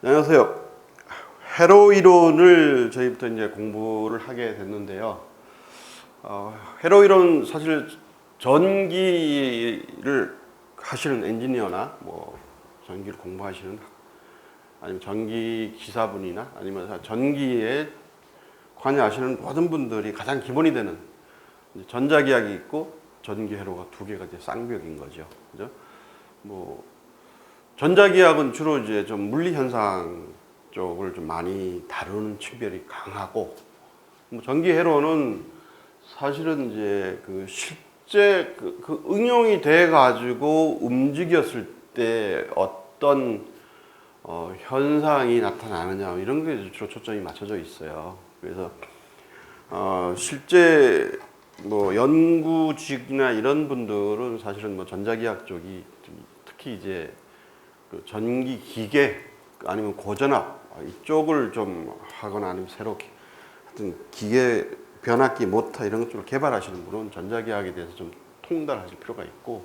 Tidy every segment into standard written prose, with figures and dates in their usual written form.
안녕하세요. 회로 이론을 저희부터 이제 공부를 하게 됐는데요. 회로 이론 사실 전기를 하시는 엔지니어나 뭐 전기를 공부하시는 아니면 전기 기사분이나 아니면 전기에 관여하시는 모든 분들이 가장 기본이 되는 전자기학이 있고 전기 회로가 두 개가 이제 쌍벽인 거죠. 그죠? 뭐 전자기학은 주로 이제 좀 물리 현상 쪽을 좀 많이 다루는 측면이 강하고, 뭐 전기 회로는 사실은 이제 그 실제 그 응용이 돼 가지고 움직였을 때 어떤 현상이 나타나느냐 이런 게 주로 초점이 맞춰져 있어요. 그래서 실제 뭐 연구직이나 이런 분들은 사실은 뭐 전자기학 쪽이 특히 이제 그 전기 기계 아니면 고전압 이쪽을 좀 하거나 아니면 새로 하여튼 기계 변압기 모터 이런 쪽을 개발하시는 분은 전자기학에 대해서 좀 통달하실 필요가 있고,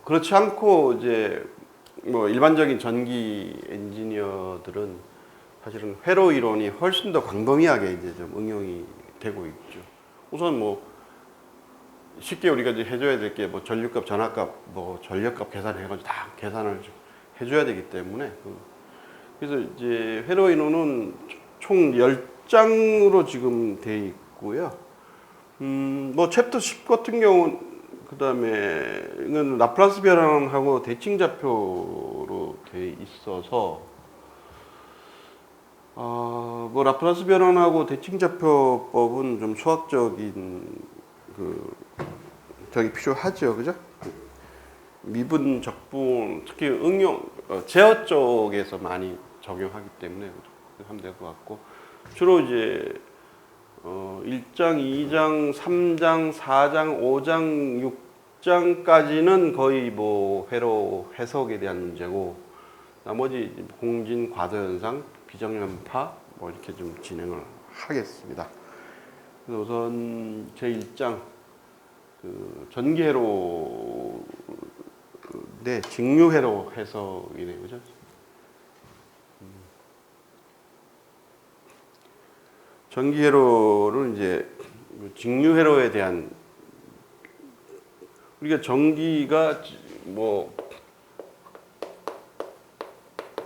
그렇지 않고 이제 뭐 일반적인 전기 엔지니어들은 사실은 회로 이론이 훨씬 더 광범위하게 이제 좀 응용이 되고 있죠. 우선 뭐 쉽게 우리가 이제 해줘야 될 게 뭐 전류값, 전압값, 뭐 전력값 계산해가지고 다 계산을 좀 해줘야 되기 때문에 그래서 이제 회로 이론은 총 10장으로 지금 돼 있고요. 뭐 챕터 10 같은 경우는 그다음에 이건 라플라스 변환하고 대칭 좌표로 돼 있어서 뭐 라플라스 변환하고 대칭 좌표법은 좀 수학적인 저기 필요하죠, 그죠? 미분, 적분, 특히 응용, 제어 쪽에서 많이 적용하기 때문에 하면 될 것 같고, 주로 이제 1장, 2장, 3장, 4장, 5장, 6장까지는 거의 뭐 회로 해석에 대한 문제고, 나머지 공진, 과도현상, 비정연파 뭐 이렇게 좀 진행을 하겠습니다. 그래서 우선 제 1장 그 전기회로 네, 직류회로 해석이네요, 그죠? 전기회로는 이제 직류회로에 대한, 우리가 전기가 뭐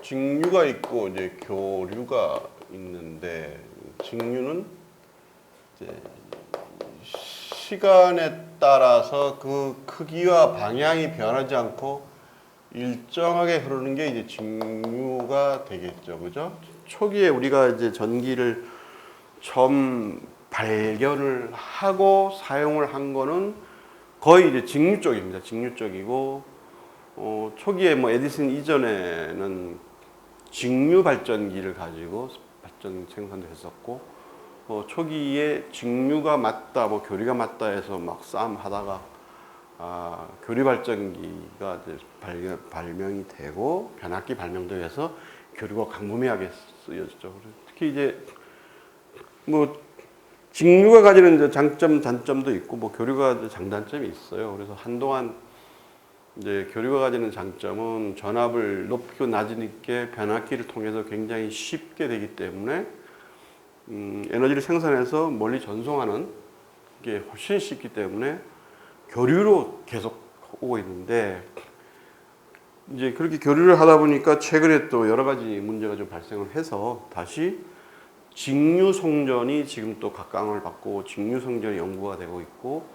직류가 있고 이제 교류가 있는데, 직류는 이제 시간에 따라서 그 크기와 방향이 변하지 않고 일정하게 흐르는 게 이제 직류가 되겠죠, 그죠? 초기에 우리가 이제 전기를 처음 발견을 하고 사용을 한 거는 거의 이제 직류 쪽입니다. 직류 쪽이고, 초기에 뭐 에디슨 이전에는 직류 발전기를 가지고 발전 생산도 했었고, 초기에 직류가 맞다, 뭐 교류가 맞다 해서 막 싸움 하다가 교류 발전기가 이제 발명이 되고 변압기 발명도 해서 교류가 광범위하게 쓰여졌죠. 특히 이제 뭐 직류가 가지는 이제 장점, 단점도 있고 뭐 교류가 장단점이 있어요. 그래서 한동안 이제 교류가 가지는 장점은 전압을 높이고 낮으니까 변압기를 통해서 굉장히 쉽게 되기 때문에 에너지를 생산해서 멀리 전송하는 게 훨씬 쉽기 때문에 교류로 계속 오고 있는데, 이제 그렇게 교류를 하다 보니까 최근에 또 여러 가지 문제가 좀 발생을 해서 다시 직류 송전이 지금 또 각광을 받고 직류 송전이 연구가 되고 있고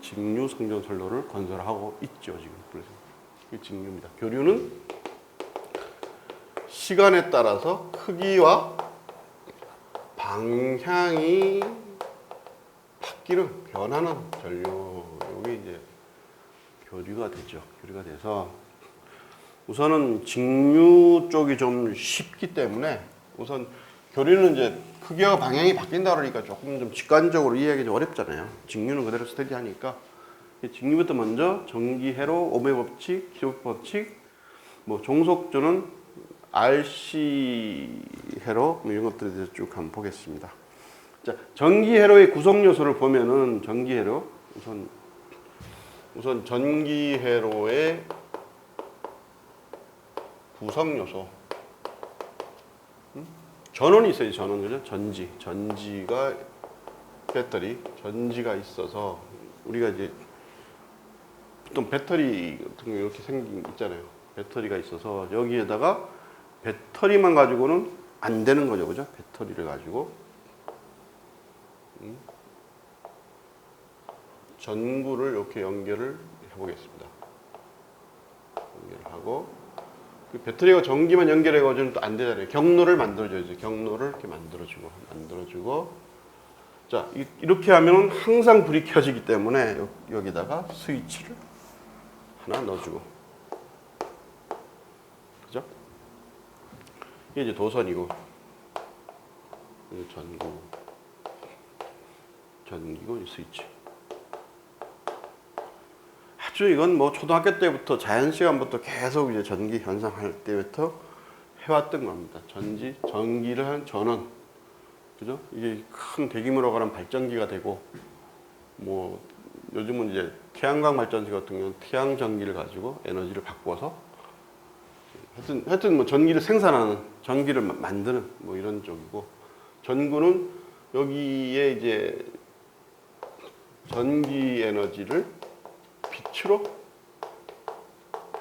직류 송전 선로를 건설하고 있죠, 지금. 그래서 이게 직류입니다. 교류는 시간에 따라서 크기와 방향이 바뀌는, 변하는 전류, 이게 이제 교류가 되죠. 교류가 돼서 우선은 직류 쪽이 좀 쉽기 때문에, 우선 교류는 이제 크기와 방향이 바뀐다 그러니까 조금 좀 직관적으로 이해하기 좀 어렵잖아요. 직류는 그대로 스테디하니까. 직류부터 먼저 전기회로, 오음의 법칙, 키로프 법칙, 뭐 종속조는 RC 회로, 이런 것들에 대해서 쭉 한번 보겠습니다. 자, 전기회로의 구성 요소를 보면은 전기회로 우선 전기회로의 구성 요소. 전원이 있어요. 전원 그죠? 전지가 배터리, 전지가 있어서 우리가 이제 보통 배터리 같은 거 이렇게 생긴 게 있잖아요. 배터리가 있어서 여기에다가 배터리만 가지고는 안 되는 거죠, 그죠? 배터리를 가지고 전구를 이렇게 연결을 해보겠습니다. 연결하고 그 배터리가 전기만 연결해가지고는 또 안 되잖아요. 경로를 만들어줘야죠. 경로를 이렇게 만들어주고 자 이렇게 하면 항상 불이 켜지기 때문에 여기다가 스위치를 하나 넣어주고 그죠? 이게 이제 도선이고 전기고 스위치. 아주 이건 뭐 초등학교 때부터 자연 시간부터 계속 이제 전기 현상할 때부터 해왔던 겁니다. 전기를 한 전원, 그죠? 이게 큰 대규모로 가는 발전기가 되고, 뭐 요즘은 이제 태양광 발전기 같은 경우는 태양 전기를 가지고 에너지를 바꿔서 하여튼 뭐 전기를 생산하는, 전기를 만드는 뭐 이런 쪽이고, 전구는 여기에 이제 전기 에너지를 빛으로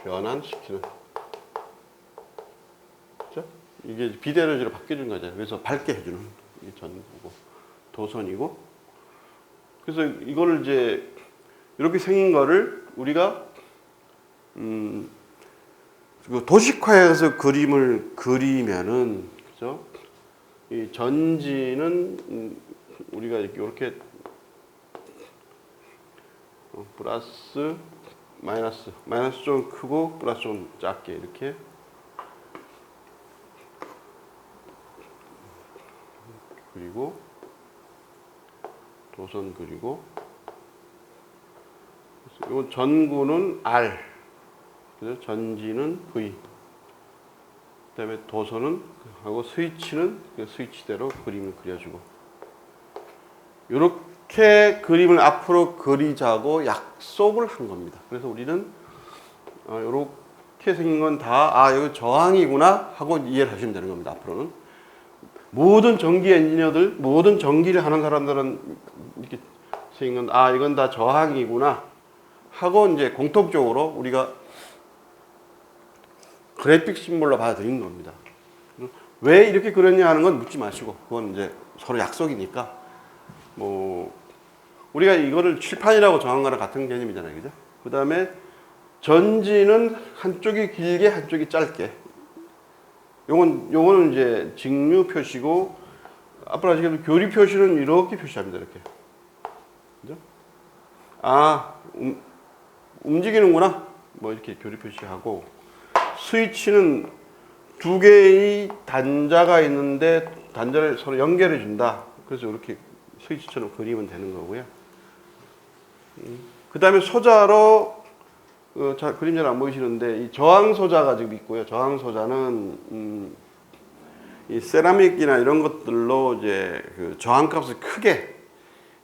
변환시키는, 그렇죠? 이게 빛 에너지로 바뀌어준 거잖아요. 그래서 밝게 해주는 게 전구고 도선이고. 그래서 이거를 이제 이렇게 생긴 거를 우리가 도식화해서 그림을 그리면은, 그죠? 이 전지는 우리가 이렇게 플러스 마이너스 좀 크고 플러스 좀 작게 이렇게 그리고 도선 그리고 이 전구는 R, 그래서 전지는 V, 그다음에 도선은 하고 스위치는 그 스위치대로 그림을 그려주고 이렇게 그림을 앞으로 그리자고 약속을 한 겁니다. 그래서 우리는 이렇게 생긴 건 다 이거 저항이구나 하고 이해를 하시면 되는 겁니다. 앞으로는 모든 전기 엔지니어들, 모든 전기를 하는 사람들은 이렇게 생긴 건 이건 다 저항이구나 하고 이제 공통적으로 우리가 그래픽 심볼로 받아들이는 겁니다. 왜 이렇게 그렸냐 하는 건 묻지 마시고, 그건 이제 서로 약속이니까. 뭐 우리가 이거를 칠판이라고 정한 거랑 같은 개념이잖아요, 그죠? 그 다음에 전지는 한쪽이 길게 한쪽이 짧게. 요거는 이제 직류 표시고, 앞으로 아시겠지만 교리 표시는 이렇게 표시합니다, 이렇게. 그죠? 움직이는구나. 뭐 이렇게 교리 표시하고, 스위치는 두 개의 단자가 있는데 단자를 서로 연결해 준다. 그래서 이렇게 스위치처럼 그리면 되는 거고요. 그 다음에 소자로 그림 잘 안 보이시는데 이 저항 소자가 지금 있고요. 저항 소자는 이 세라믹이나 이런 것들로 이제 그 저항값을 크게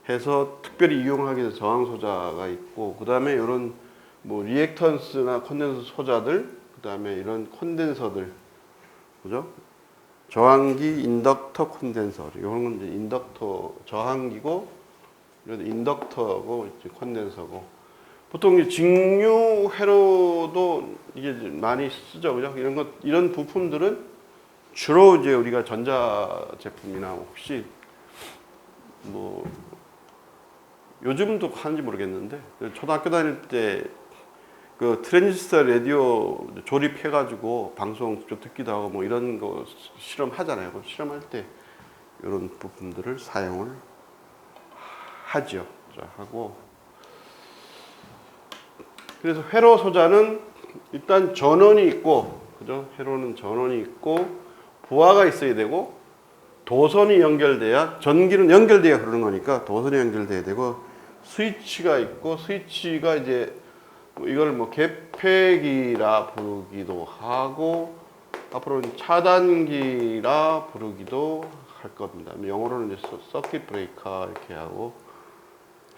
해서 특별히 이용하기 위해서 저항 소자가 있고, 그 다음에 이런 뭐 리액턴스나 콘덴서 소자들, 그 다음에 이런 콘덴서들, 그죠? 저항기, 인덕터, 콘덴서. 이런 건 이제 인덕터, 저항기고, 이런 인덕터고, 이제 콘덴서고. 보통 이제 직류 회로도 이게 많이 쓰죠, 그죠? 이런 부품들은 주로 이제 우리가 전자 제품이나 혹시 뭐 요즘도 하는지 모르겠는데 초등학교 다닐 때 그 트랜지스터 라디오 조립해가지고 방송 좀 듣기도 하고 뭐 이런 거 실험하잖아요. 그 실험할 때 이런 부품들을 사용을 하죠. 하고 그래서 회로 소자는 일단 전원이 있고, 그죠? 회로는 전원이 있고 부하가 있어야 되고 도선이 연결돼야, 전기는 연결돼야 흐르는 거니까 도선이 연결돼야 되고, 스위치가 있고, 스위치가 이제 이걸 뭐 개폐기라 부르기도 하고 앞으로는 차단기라 부르기도 할 겁니다. 영어로는 이제 서킷 브레이커 이렇게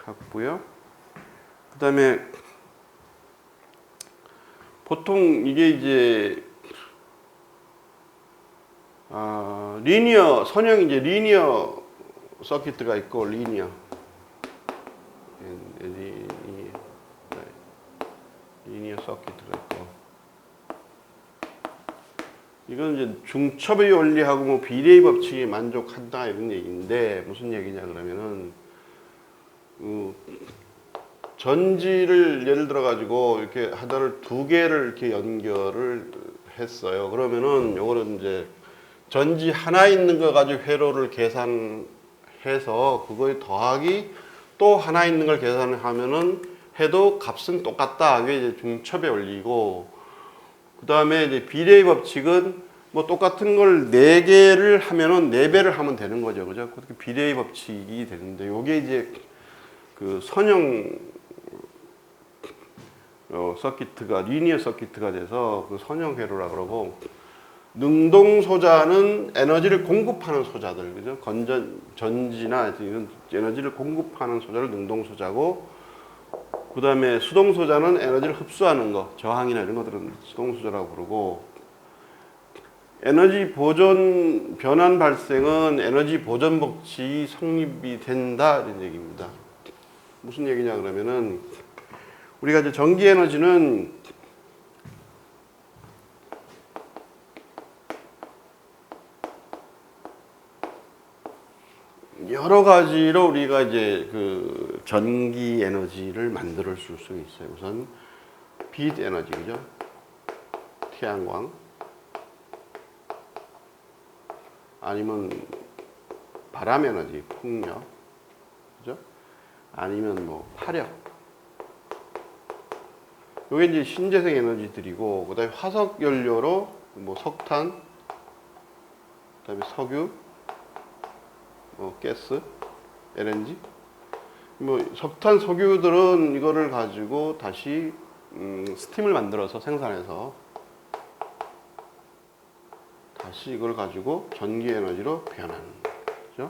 하고요. 그다음에 보통 이게 이제 리니어 선형 이제 리니어 서킷가 있고 리니어 서킷가 있고 이건 이제 중첩의 원리하고 뭐 비례의 법칙에 만족한다 이런 얘기인데 무슨 얘기냐 그러면은 전지를 예를 들어 가지고 이렇게 하나를 두 개를 이렇게 연결을 했어요. 그러면은 요거는 이제 전지 하나 있는 거 가지고 회로를 계산해서 그거에 더하기 또 하나 있는 걸 계산을 하면은 해도 값은 똑같다. 이게 이제 중첩의 원리고 그 다음에 이제 비례의 법칙은 뭐 똑같은 걸 네 개를 하면은 네 배를 하면 되는 거죠. 그죠? 그렇게 비례의 법칙이 되는데 요게 이제 그 선형 서킷가 리니어 서킷가 돼서 그 선형 회로라 그러고 능동 소자는 에너지를 공급하는 소자들 그죠? 전지나 이런 에너지를 공급하는 소자를 능동 소자고 그 다음에 수동 소자는 에너지를 흡수하는 거 저항이나 이런 것들은 수동 소자라고 부르고 에너지 보존 변환 발생은 에너지 보존 법칙이 성립이 된다 이런 얘기입니다. 무슨 얘기냐 그러면은 우리가 이제 전기 에너지는 여러 가지로 우리가 이제 그 전기 에너지를 만들어 줄 수 있어요. 우선 빛 에너지 그죠? 태양광 아니면 바람 에너지 풍력 그죠? 아니면 뭐 화력 요게 이제 신재생 에너지들이고 그다음에 화석 연료로 뭐 석탄 그다음에 석유 가스, LNG. 뭐 석탄, 석유들은 이거를 가지고 다시 스팀을 만들어서 생산해서 다시 이걸 가지고 전기 에너지로 변하는 거죠.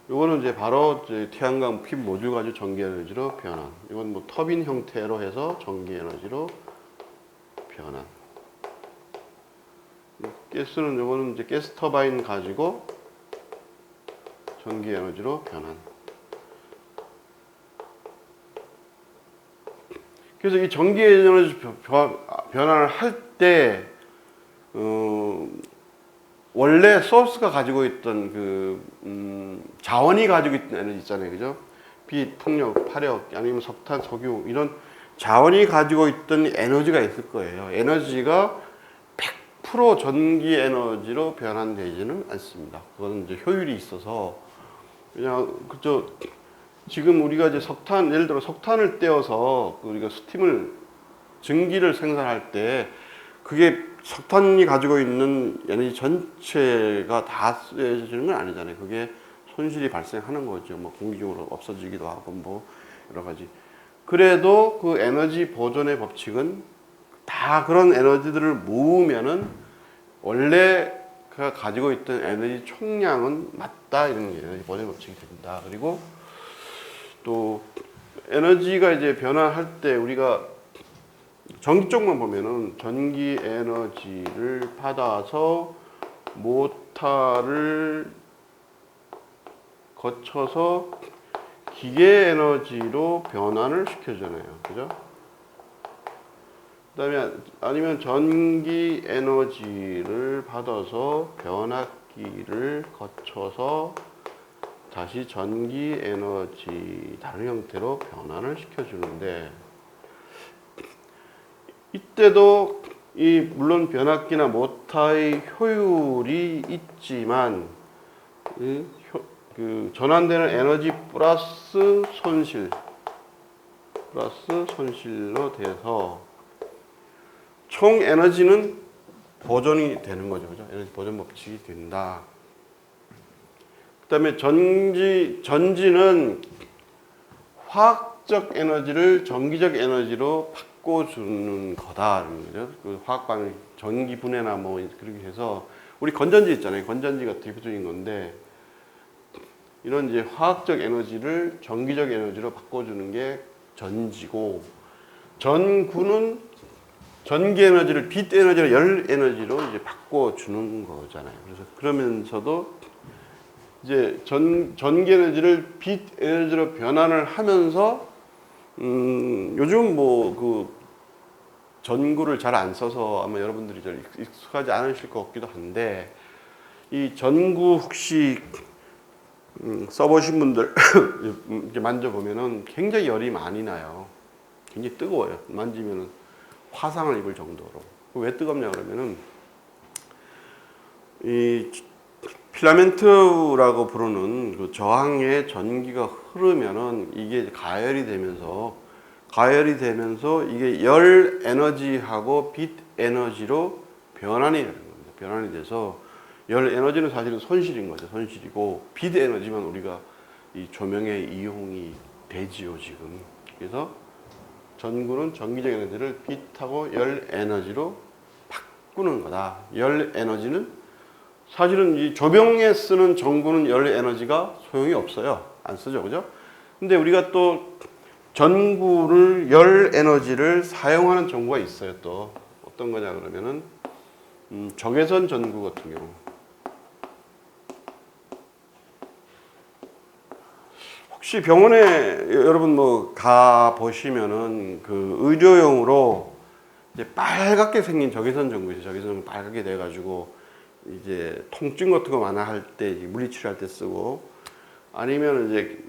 이거는 이제 바로 이제 태양광 핍 모듈 가지고 전기 에너지로 변환. 이건 뭐 터빈 형태로 해서 전기 에너지로 변환. 가스는 이거는 이제 가스 터바인 가지고 전기 에너지로 변환. 그래서 이 전기 에너지 변환을 할 때, 원래 소스가 가지고 있던 자원이 가지고 있던 에너지 있잖아요. 그죠? 빛, 풍력, 화력, 아니면 석탄, 석유, 이런 자원이 가지고 있던 에너지가 있을 거예요. 에너지가 100% 전기 에너지로 변환되지는 않습니다. 그거는 이제 효율이 있어서 그냥 그저 지금 우리가 이제 석탄 예를 들어 석탄을 떼어서 우리가 스팀을 증기를 생산할 때 그게 석탄이 가지고 있는 에너지 전체가 다 쓰여지는 건 아니잖아요. 그게 손실이 발생하는 거죠. 뭐 공기적으로 없어지기도 하고 뭐 여러 가지. 그래도 그 에너지 보존의 법칙은 다 그런 에너지들을 모으면은 원래 그가 가지고 있던 에너지 총량은 맞다 이런 게 에너지 보존 법칙이 된다. 그리고 또 에너지가 이제 변화할 때 우리가 전기 쪽만 보면은 전기 에너지를 받아서 모터를 거쳐서 기계 에너지로 변환을 시켜주잖아요. 그죠? 그다음에 아니면 전기 에너지를 받아서 변압기를 거쳐서 다시 전기 에너지 다른 형태로 변환을 시켜주는데 이때도 물론 변압기나 모터의 효율이 있지만 그 전환되는 에너지 플러스 손실로 돼서 총 에너지는 보존이 되는 거죠. 그죠? 에너지 보존 법칙이 된다. 그 다음에 전지는 화학적 에너지를 전기적 에너지로 바꿔주는 거다. 그 화학광, 전기 분해나 뭐 그렇게 해서 우리 건전지 있잖아요. 건전지가 대표적인 건데 이런 이제 화학적 에너지를 전기적 에너지로 바꿔주는 게 전지고 전구는 전기 에너지를 빛 에너지로 열 에너지로 이제 바꿔 주는 거잖아요. 그래서 그러면서도 이제 전기 에너지를 빛 에너지로 변환을 하면서 요즘 뭐 그 전구를 잘 안 써서 아마 여러분들이 잘 익숙하지 않으실 것 같기도 한데 이 전구 혹시 써보신 분들 이렇게 만져보면은 굉장히 열이 많이 나요. 굉장히 뜨거워요. 만지면은 화상을 입을 정도로. 왜 뜨겁냐 그러면은 이 필라멘트라고 부르는 그 저항의 전기가 흐르면은 이게 가열이 되면서 이게 열 에너지하고 빛 에너지로 변환이 되는 겁니다. 변환이 돼서 열 에너지는 사실은 손실인 거죠. 손실이고 빛 에너지만 우리가 이 조명에 이용이 되지요, 지금. 그래서 전구는 전기적 에너지를 빛하고 열 에너지로 바꾸는 거다. 열 에너지는 사실은 이 조명에 쓰는 전구는 열 에너지가 소용이 없어요. 안 쓰죠. 그죠? 근데 우리가 또 전구를 열 에너지를 사용하는 전구가 있어요. 또 어떤 거냐 그러면은 적외선 전구 같은 경우. 혹시 병원에 여러분 뭐 가 보시면은 그 의료용으로 이제 빨갛게 생긴 적외선 전구 있어요. 적외선 전구 빨갛게 돼 가지고 이제 통증 같은 거 완화 할 때 물리치료할 때 쓰고 아니면 이제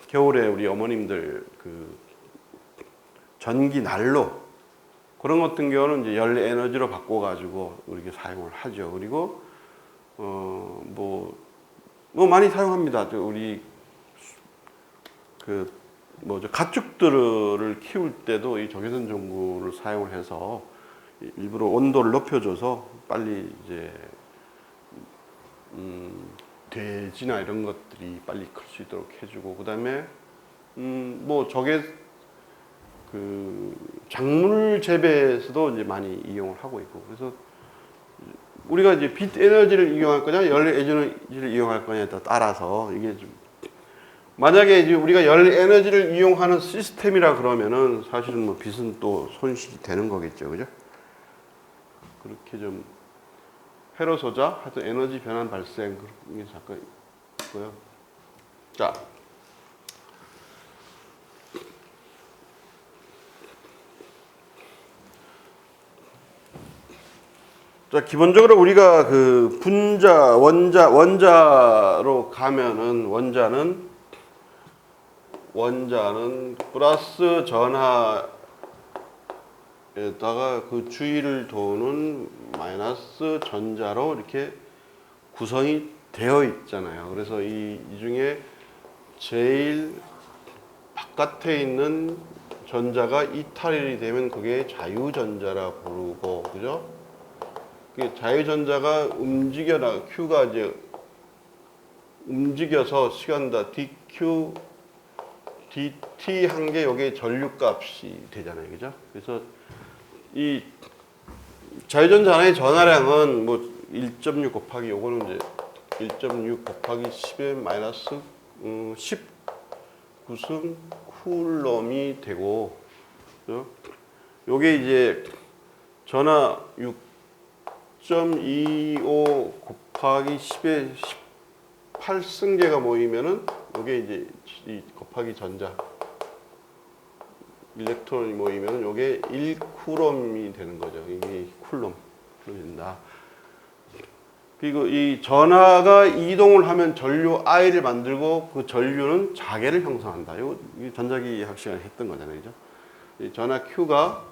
겨울에 우리 어머님들 그 전기 난로 그런 같은 경우는 이제 열 에너지로 바꿔 가지고 이렇게 사용을 하죠. 그리고 뭐 많이 사용합니다. 우리 그 뭐죠 가축들을 키울 때도 이 적외선 전구를 사용을 해서 일부러 온도를 높여줘서 빨리 이제 돼지나 이런 것들이 빨리 클 수 있도록 해주고 그다음에 뭐 그 작물 재배에서도 이제 많이 이용을 하고 있고 그래서 우리가 이제 빛 에너지를 이용할 거냐 열 에너지를 이용할 거냐에 따라서 이게 좀 만약에 이제 우리가 열 에너지를 이용하는 시스템이라 그러면은 사실은 뭐 빛은 또 손실이 되는 거겠죠, 그죠? 그렇게 좀 회로 소자, 하여튼 에너지 변환 발생 그런 게 잠깐 있고요. 자, 기본적으로 우리가 그 분자, 원자로 가면은 원자는 플러스 전하에다가 그 주위를 도는 마이너스 전자로 이렇게 구성이 되어 있잖아요. 그래서 이 중에 제일 바깥에 있는 전자가 이탈이 되면 그게 자유전자라 부르고, 그죠? 자유전자가 Q가 이제 움직여서 시간다 dq dt 한 게 여기 전류값이 되잖아요, 그죠? 그래서 이 자유전자 하나의 전하량은 뭐 1.6 곱하기 요거는 이제 1.6 곱하기 10의 마이너스 10 구승 쿨럼이 되고, 그죠? 요게 이제 전하 6.25 곱하기 10의 18승계가 모이면은 요게 이제 이 곱하기 전자 일렉트론이 모이면은 요게 1쿨럼이 되는 거죠. 이게 쿨럼이 된다. 그리고 이 전하가 이동을 하면 전류 I를 만들고 그 전류는 자계를 형성한다. 이거 전자기 학 시간에 했던 거잖아요, 그죠? 이 전하 Q가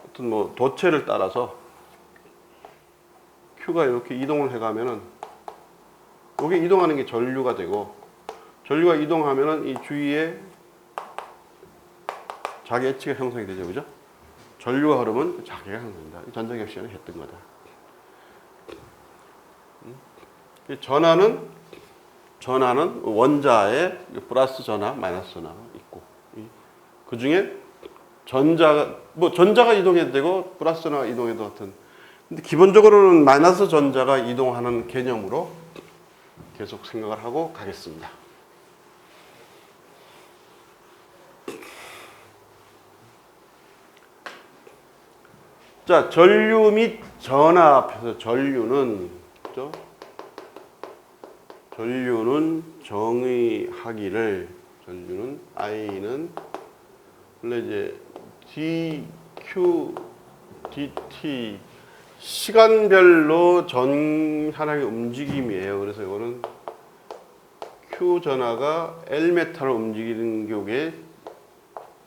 어떤 뭐 도체를 따라서 Q가 이렇게 이동을 해가면은 여기 이동하는 게 전류가 되고, 전류가 이동하면은 이 주위에 자기 H가 형성이 되죠, 그죠? 전류가 흐르면 자기가 형성된다. 전자기학 시간에 했던 거다. 전하는 원자에 플러스 전하, 마이너스 전하가 있고, 그 중에 전자가 이동해도 되고 플러스 전하가 이동해도 같은. 근데 기본적으로는 마이너스 전자가 이동하는 개념으로 계속 생각을 하고 가겠습니다. 자, 전류 및 전압에서 전류는 그죠? 전류는 정의하기를 전류는 I는 원래 이제 dq dt 시간별로 전 하나의 움직임이에요. 그래서 이거는 q 전하가 L메타로 움직이는 격의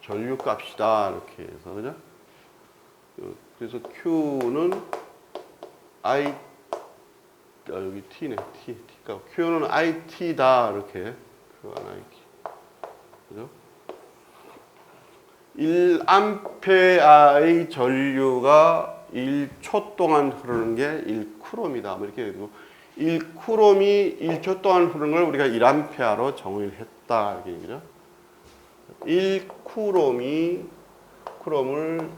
전류 값이다 이렇게 해서 그죠? 그래서 q는 I 여기 t네 t가 q는 it다 이렇게 q가 it 그죠? 1암페어의 전류가 1초 동안 흐르는 게 1쿠롬이다. 뭐 이렇게 되고 1쿠롬이 1초 동안 흐르는 걸 우리가 1암페어로 정의를 했다. 이렇게 얘기죠. 1쿠롬을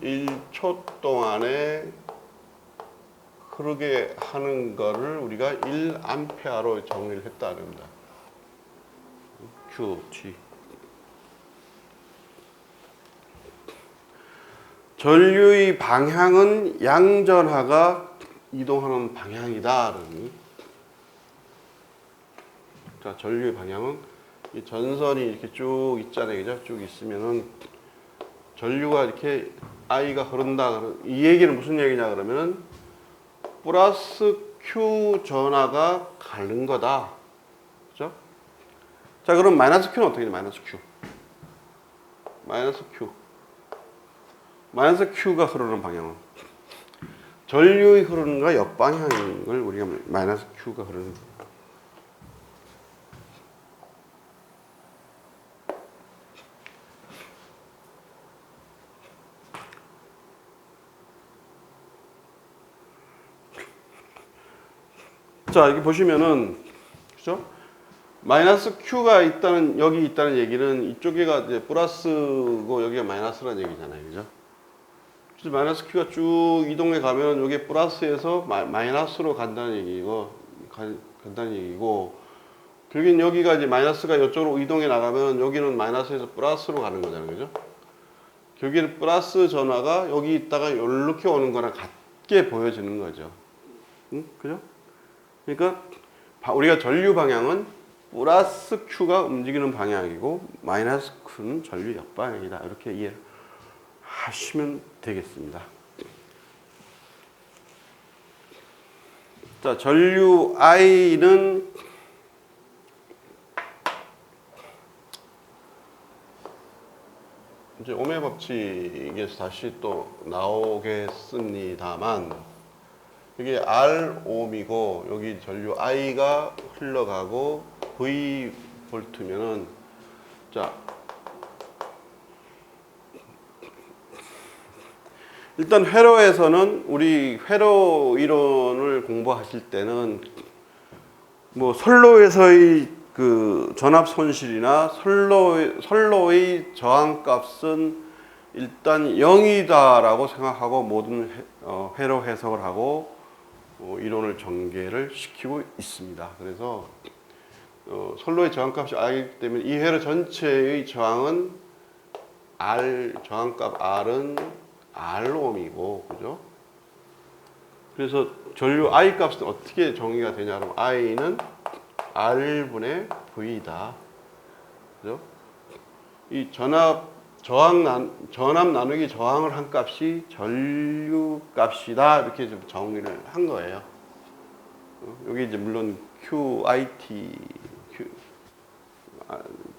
1초 동안에 흐르게 하는 거를 우리가 1암페어로 정의를 했다는 겁니다. Q, G. 전류의 방향은 양전하가 이동하는 방향이다. 자, 전류의 방향은 이 전선이 이렇게 쭉 있잖아요. 그죠? 쭉 있으면은 전류가 이렇게 I가 흐른다. 이 얘기는 무슨 얘기냐 그러면은 플러스 Q 전하가 가는 거다. 그죠? 자, 그럼 마이너스 Q는 어떻게 돼? 마이너스 Q. 마이너스 Q. 마이너스 Q가 흐르는 방향은 전류의 흐르는 거 역방향을 우리가 마이너스 Q가 흐르는 자, 여기 보시면은 그죠? 마이너스 Q가 있다는 여기 있다는 얘기는 이쪽에가 이제 플러스고 여기가 마이너스라는 얘기잖아요. 그죠? 그래서 마이너스 Q가 쭉 이동해 가면 여기 플러스에서 마이너스로 간다는 얘기고 간다는 얘기고 결국엔 여기가 이제 마이너스가 이쪽으로 이동해 나가면 여기는 마이너스에서 플러스로 가는 거잖아요. 그죠? 결국에는 플러스 전화가 여기 있다가 이렇게 오는 거랑 같게 보여지는 거죠. 응? 그죠? 그러니까 우리가 전류 방향은 플러스 Q가 움직이는 방향이고 마이너스 Q는 전류 역방향이다. 이렇게 이해하시면 되겠습니다. 자, 전류 I는 이제 오메 법칙에서 다시 또 나오겠습니다만 이게 R 옴이고 여기 전류 I가 흘러가고 V 볼트면은 자 일단 회로에서는 우리 회로 이론을 공부하실 때는 뭐 선로에서의 그 전압 손실이나 선로의 저항값은 일단 0이다라고 생각하고 모든 회로 해석을 하고 이론을 전개를 시키고 있습니다. 그래서 선로의 저항값이 R이기 때문에 이 회로 전체의 저항은 저항값 R은 R옴이고, 그죠? 그래서 전류 I 값은 어떻게 정의가 되냐? 그럼 I는 R분의 V다. 그죠? 이 전압 나누기 저항을 한 값이 전류 값이다. 이렇게 좀 정의를 한 거예요. 여기 이제 물론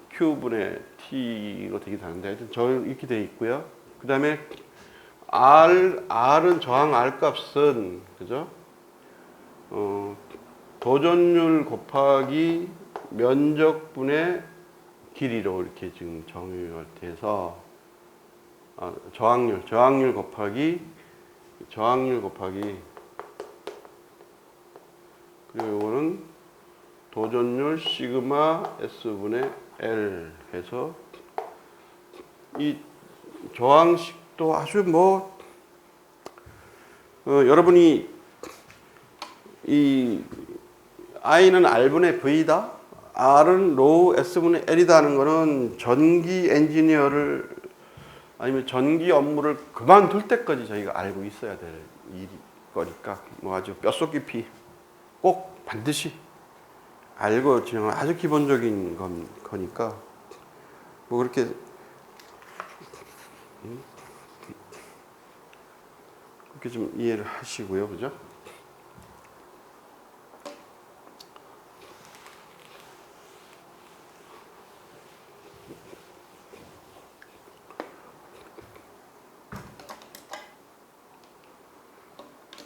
Q분의 T로 되기도 하는데 하여튼 이렇게 돼 있고요. 그 다음에 R은 저항 R 값은 그죠? 도전율 곱하기 면적분의 길이로 이렇게 지금 정의가 돼서 저항률 곱하기 그리고 이거는 도전율 시그마 S분의 L 해서 이 저항식도 아주 뭐 여러분이 이 I는 R분의 V다, R은 로우 S분의 L이다 하는 거는 전기 엔지니어를 아니면 전기 업무를 그만둘 때까지 저희가 알고 있어야 될 일이 거니까 뭐 아주 뼛속 깊이 꼭 반드시 알고 진행하는 아주 기본적인 거니까 뭐 그렇게 그렇게 좀 이해를 하시고요, 그죠?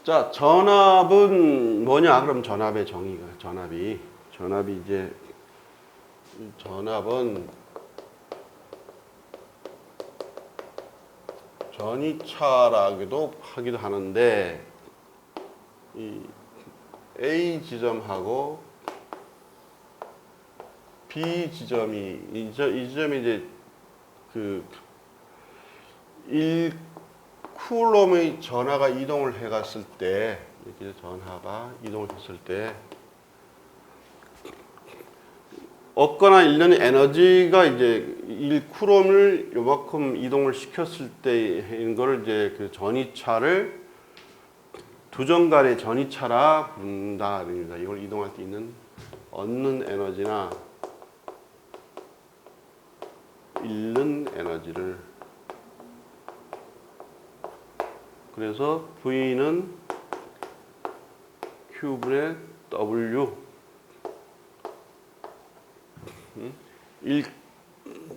자, 전압은 뭐냐? 그럼 전압의 정의가 전압이 이제 전압은 전이차라기도 하기도 하는데 이 A 지점하고 B 지점이 이 지점이 이제 그 1쿨럼의 전하가 이동을 해갔을 때 이렇게 전하가 이동을 했을 때 얻거나 잃는 에너지가 이제 1쿨럼을 요만큼 이동을 시켰을 때인 걸 이제 그 전이차를 두 점 간의 전이차라 부른다. 이걸 이동할 때 있는 얻는 에너지나 잃는 에너지를 그래서 V는 Q분의 W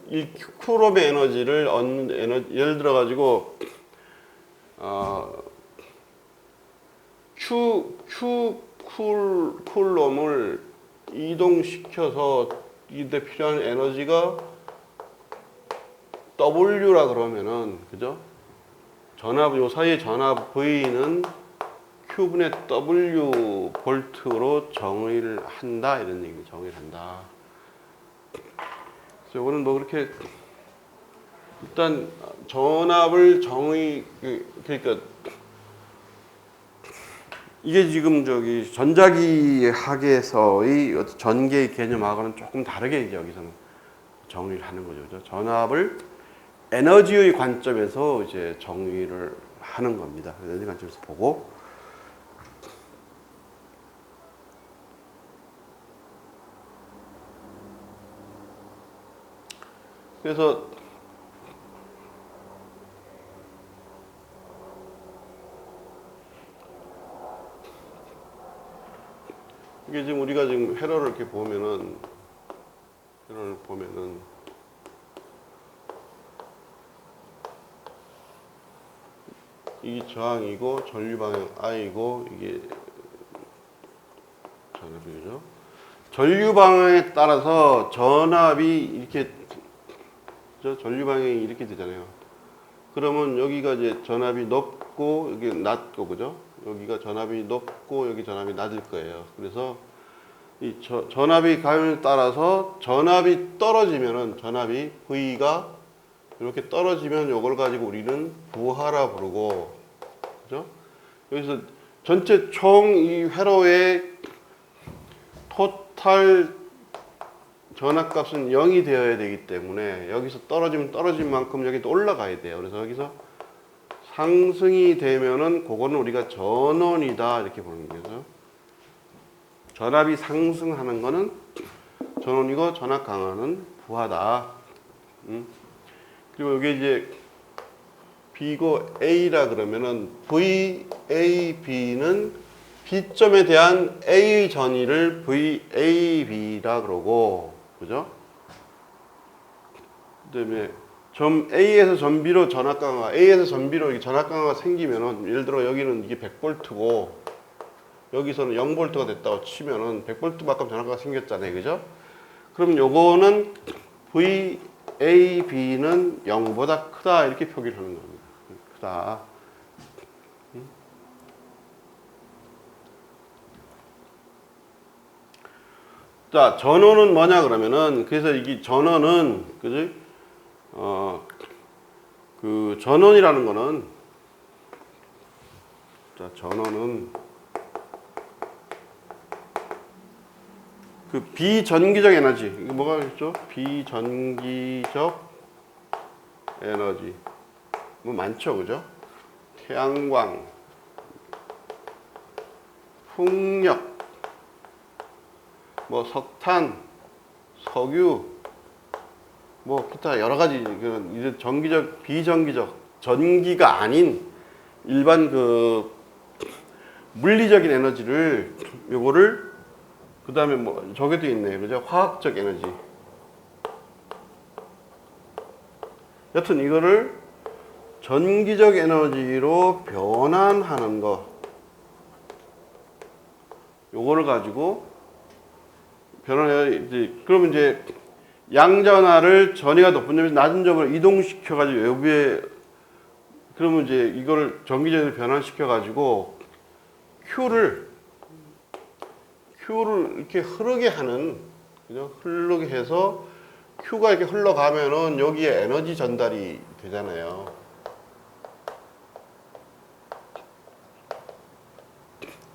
1쿨럼의 에너지를 얻는 에너지 예를 들어 가지고 쿨럼을 이동시켜서 이때 필요한 에너지가 W라 그러면은 그죠? 전압 요 사이의 전압 V는 Q분의 W 볼트로 정의를 한다 이런 얘기 정의를 한다. 그래서 이거는 뭐 그렇게 일단 전압을 그러니까 이게 지금 저기 전자기학에서의 전개의 개념하고는 조금 다르게 이제 여기서는 정의를 하는 거죠. 전압을 에너지의 관점에서 이제 정의를 하는 겁니다. 에너지 관점에서 보고 그래서 이게 지금 우리가 지금 회로를 이렇게 보면은 이게 저항이고 전류 방향 I고 이게 전압이죠. 전류 방향에 따라서 전압이 이렇게 전류 방향이 이렇게 되잖아요. 그러면 여기가 이제 전압이 높고 여기 낮고 그죠? 여기가 전압이 높고 여기 전압이 낮을 거예요. 그래서 이 전압이 가면에 따라서 전압이 떨어지면은 전압이 V가 이렇게 떨어지면 이걸 가지고 우리는 부하라 부르고 그죠? 여기서 전체 총 이 회로의 토탈 전압값은 0이 되어야 되기 때문에 여기서 떨어지면 떨어진 만큼 여기 또 올라가야 돼요. 그래서 여기서 상승이 되면은 그거는 우리가 전원이다 이렇게 보는 거죠. 전압이 상승하는 거는 전원이고 전압 강화는 부하다. 그리고 여기 이제 B고 A라 그러면은 VAB는 B점에 대한 A의 전위를 VAB라 그러고 그죠? 그다음에 점 A에서 점 B로 전압 강화, A에서 점 B로 전압 강화가 생기면은 예를 들어 여기는 이게 100V고 여기서는 0V가 됐다고 치면은 100V만큼 전압 강화가 생겼잖아요, 그죠? 그럼 요거는 VAB는 0보다 크다 이렇게 표기를 하는 겁니다. 크다. 자, 전원은 뭐냐 그러면은 그래서 이게 전원은 그지? 그 전원이라는 거는 자, 전원은 그 비전기적 에너지 이거 뭐가 있죠? 비전기적 에너지 뭐 많죠, 그죠? 태양광, 풍력, 뭐 석탄, 석유, 뭐 기타 여러 가지 그런 이제 정기적, 비정기적, 전기가 아닌 일반 그 물리적인 에너지를 요거를 그다음에 뭐 저게도 있네요, 그죠? 화학적 에너지. 여튼 이거를 전기적 에너지로 변환하는 거. 요거를 가지고 변환해 이제 그러면 이제 양전하를 전위가 높은 점에서 낮은 점으로 이동시켜 가지고 외부에 그러면 이제 이거를 전기전으로 변환시켜 가지고 Q를 이렇게 흐르게 하는 그죠? 흐르게 해서 Q가 이렇게 흘러가면은 여기에 에너지 전달이 되잖아요.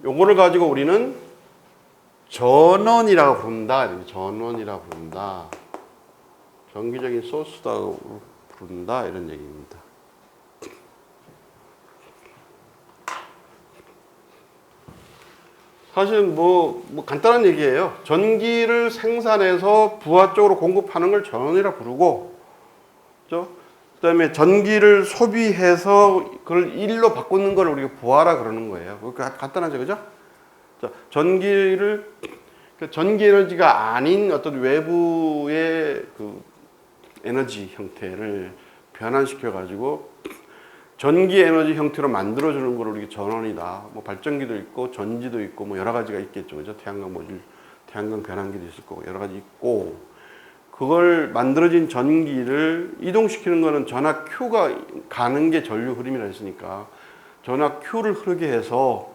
요거를 가지고 우리는 전원이라고 부른다. 전원이라고 부른다. 전기적인 소스라고 부른다. 이런 얘기입니다. 사실 뭐 간단한 얘기예요. 전기를 생산해서 부하 쪽으로 공급하는 걸 전원이라 부르고, 그죠? 그다음에 전기를 소비해서 그걸 일로 바꾸는 걸 우리가 부하라 그러는 거예요. 간단하죠, 그죠? 자, 전기를 전기 에너지가 아닌 어떤 외부의 그 에너지 형태를 변환시켜 가지고 전기 에너지 형태로 만들어주는 걸 우리가 전원이다. 뭐 발전기도 있고 전지도 있고 뭐 여러 가지가 있겠죠, 그죠? 태양광 모듈, 태양광 변환기도 있을 거고 여러 가지 있고 그걸 만들어진 전기를 이동시키는 거는 전압 Q가 가는 게 전류 흐름이라 했으니까 전압 Q를 흐르게 해서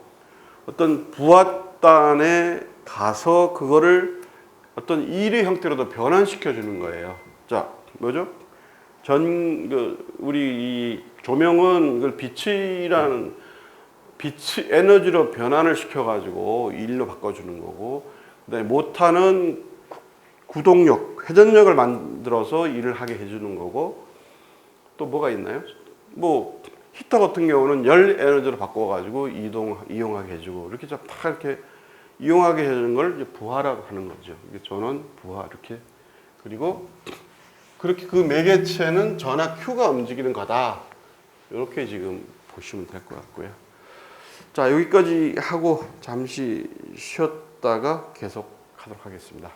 어떤 부하단에 가서 그거를 어떤 일의 형태로도 변환시켜 주는 거예요. 자, 뭐죠? 우리 이 조명은 이걸 빛이라는 빛 에너지로 변환을 시켜가지고 일로 바꿔주는 거고, 그다음에 모터는 구동력, 회전력을 만들어서 일을 하게 해주는 거고, 또 뭐가 있나요? 뭐 히터 같은 경우는 열 에너지로 바꿔가지고 이용하게 해주고 이렇게 다 이렇게 이용하게 해주는 걸 이제 부하라고 하는 거죠. 이게 전원, 부하 이렇게. 그리고 그렇게 그 매개체는 전압 Q가 움직이는 거다. 이렇게 지금 보시면 될 것 같고요. 자, 여기까지 하고 잠시 쉬었다가 계속 하도록 하겠습니다.